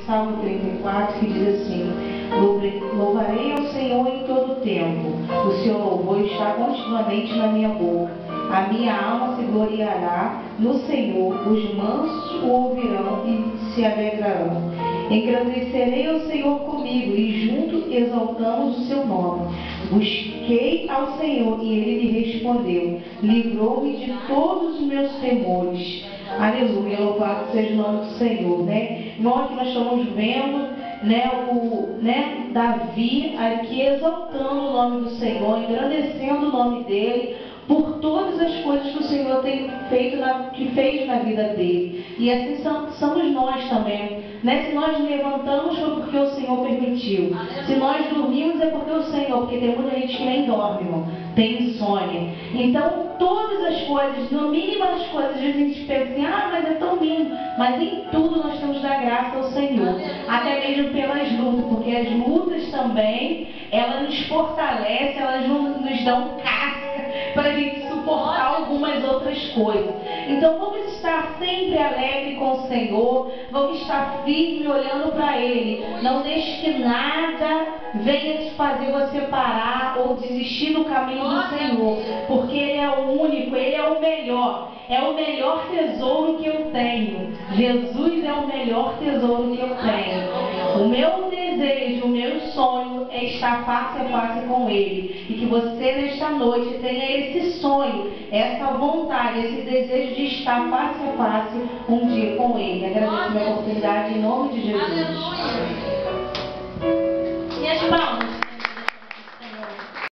Salmo 34, que diz assim: louvarei ao Senhor em todo o tempo, o seu louvor está continuamente na minha boca. A minha alma se gloriará no Senhor, os mansos o ouvirão e se alegrarão. Engrandecerei ao Senhor comigo e juntos exaltamos o seu nome. Busquei ao Senhor e Ele me respondeu, livrou-me de todos os meus temores. Aleluia, louvado seja o nome do Senhor, né? Nós aqui nós estamos vendo, Davi aqui exaltando o nome do Senhor, engrandecendo o nome dele por todas as coisas que o Senhor tem feito, que fez na vida dele. E assim somos nós também, né? Se nós levantamos foi porque o Senhor permitiu. Se nós dormimos é porque o Senhor, porque tem muita gente que nem dorme, irmão, tem insônia. Então todas as coisas, no mínimo as coisas, a gente pensa assim, mas é tão lindo, mas em tudo nós temos da graça ao Senhor, até mesmo pelas lutas, porque as lutas também, elas nos fortalecem, elas nos dão casca para a gente suportar algumas outras coisas. Então vamos estar sempre alegre com o Senhor, vamos estar firme olhando para Ele. Não deixe que nada venha te fazer você parar ou desistir do caminho do Senhor, porque Ele é o único, Ele é o melhor tesouro que eu tenho. Jesus é o melhor tesouro que eu tenho. O meu desejo, o meu sonho é estar face a face com Ele, e que você nesta noite tenha esse sonho, essa vontade, esse desejo de estar face a face um dia com Ele. Agradeço a oportunidade em nome de Jesus. Aleluia. E as palmas.